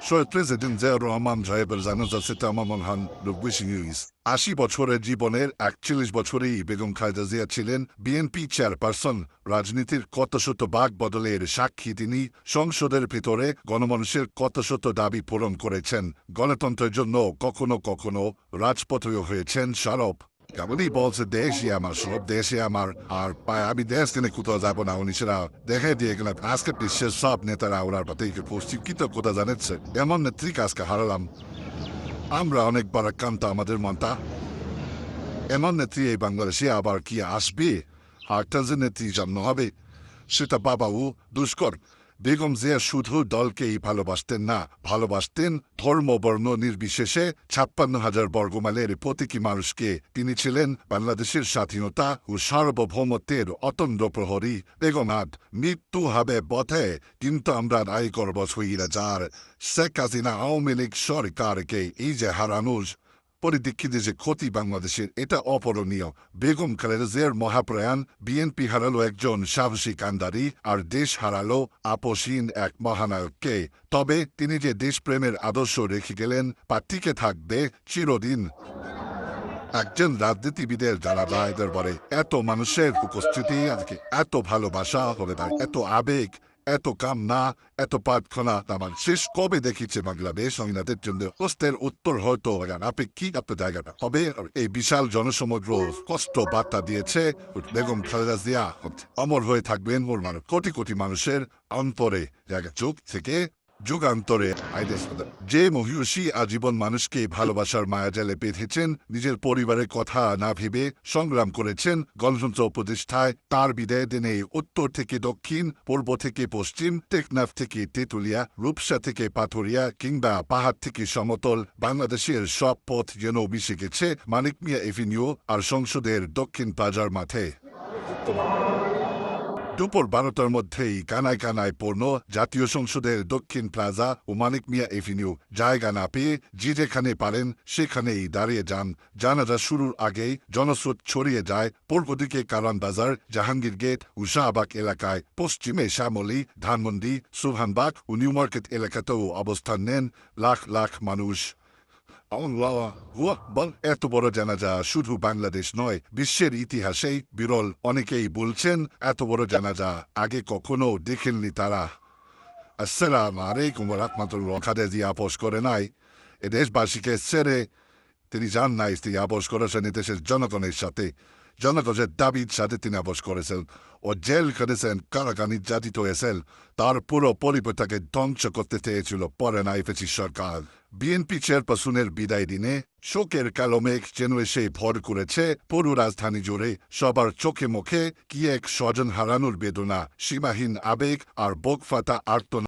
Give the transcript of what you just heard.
শহীদ president Ziaur Rahman সাহেবের জানাজাতে আমার মনে হয় 80 বছরের জীবনের 41 বছরেই বেগম খালেদা জিয়া ছিলেন বিএনপি চেয়ারপারসন। রাজনীতির কত শত বাক বদলের সাক্ষী তিনি। সংসদের ভিতরে গণমানুষের কত শত দাবি পূরণ করেছেন। গণতন্ত্রের জন্য কখনো কখনো রাজপথেও হয়েছেন সরব। কেমনই বলছে দেশই আমার, সব দেশে আমার, আর আমি দেশ কিনে কোথাও যাবো না। উনিশরা দেখে দিয়ে গেলাম আজকে বিশ্বের সব নেতারা ওনার প্রতি পশ্চিম কৃতজ্ঞতা জানাচ্ছে। এমন নেত্রীকে আজকে হারালাম আমরা, অনেকবার কান্ত আমাদের মনটা। এমন নেত্রী এই বাংলাদেশে আবার কি আসবে? একটা যে নেত্রী জন্ম হবে সেটা বাবাও দুষ্কর। বেগম জিয়া শুধু দলকেই ভালোবাসতেন না, ভালোবাসতেন ধর্ম বর্ণ নির্বিশেষে 56,000 বর্গমাইলের প্রতীকী মানুষকে। তিনি ছিলেন বাংলাদেশের স্বাধীনতা ও সার্বভৌমত্বের অতন্দ্র প্রহরী। বেগম মৃত্যু হবে পথে, কিন্তু আমরা রায় করব সইরা যার। শেখ হাসিনা আওয়ামী লীগ সরকারকে এই যে হারানোর পরিপ্রেক্ষিতে যে ক্ষতি বাংলাদেশের, এটা অপরণীয়। বেগম খালেদা জিয়ার মহাপ্রয়াণ। বিএনপি হারালো একজন সাহসী কান্ডারি, আর দেশ হারালো আপসহীন এক মহানায়ককে। তবে তিনি যে দেশপ্রেমের আদর্শ রেখে গেলেন তা টিকে থাকবে চিরদিন। একজন রাজনীতিবিদের যারা রায়দের বলে এত মানুষের উপস্থিতি, আজকে এত ভালোবাসা হবে, এত আবেগ, এত কামনা, এত প্রার্থনা আমার শেষ কবে দেখিছে বাংলাদেশ? সংবিধানের জন্য কষ্টের উত্তর হয়তো আপনি কি আপনার জায়গাটা হবে। এই বিশাল জনসমগ্র কষ্ট বার্তা দিয়েছে বেগম খালেদা জিয়া। অমর হয়ে থাকবেন ওর মানুষ, কোটি কোটি মানুষের অন্তরে জায়গা, চোখ থেকে যুগান্তরে। যে মহিষী আজীবন মানুষকে ভালোবাসার মায়াজালে বেঁধেছেন, নিজের পরিবারের কথা না ভেবে সংগ্রাম করেছেন গণতন্ত্র প্রতিষ্ঠায়। তার বিদায় দিনে উত্তর থেকে দক্ষিণ, পূর্ব থেকে পশ্চিম, টেকনাফ থেকে তেঁতুলিয়া, রূপসা থেকে পাথুরিয়া, কিংবা পাহাড় থেকে সমতল, বাংলাদেশের সব পথ যেন মিশে গেছে মানিক মিয়া এভিনিউ আর সংসদের দক্ষিণ প্লাজার মাঠে। দুপুর 12টার মধ্যেই কানায় কানায় পূর্ণ জাতীয় সংসদের দক্ষিণ প্লাজা ও মানিক মিয়া এভিনিউ। জায়গা না পেয়ে যে যেখানে পারেন সেখানেই দাঁড়িয়ে যান। জানাজা শুরুর আগেই জনস্রোত ছড়িয়ে যায় পূর্ব দিকে কারণ বাজার, জাহাঙ্গীর গেট ও শাহবাগ এলাকায়। পশ্চিমে শ্যামলী, ধানমন্ডি, সুবহানবাগ ও নিউ মার্কেট এলাকাতেও অবস্থান নেন লাখ লাখ মানুষ। এত বড় জানাজা শুধু বাংলাদেশ নয়, বিশ্বের ইতিহাসেই বিরল। অনেকেই বলছেন এত বড় জানাজা আগে কখনো দেখেননি তারা। আসসালামু আলাইকুম ওয়া রাহমাতুল্লাহ। খালেদা জিয়া আপোষ করে নাই, এ দেশবাসীকে ছেড়ে তিনি যান নাই। তিনি আপোষ করেছেন দেশের জনগণের সাথে, জনগণের দাবির সাথে তিনি আপোষ করেছেন। ও জেল করেছেন, কারাগার নির্যাতিত হয়েছেন। তার পুরো পরিবারটাকে ধ্বংস করতে চেয়েছিল, পরে নাই ফেসি সরকার। বিএনপি চেয়ারপারসনের বিদায় দিনে শোকের কালো মেঘ যেন এসে ভর করেছে পুরো রাজধানী জুড়ে। সবার চোখে মুখে কি এক স্বজন হারানোর বেদনা, সীমাহীন আবেগ আর বুক ফাটা আর্তনাদ।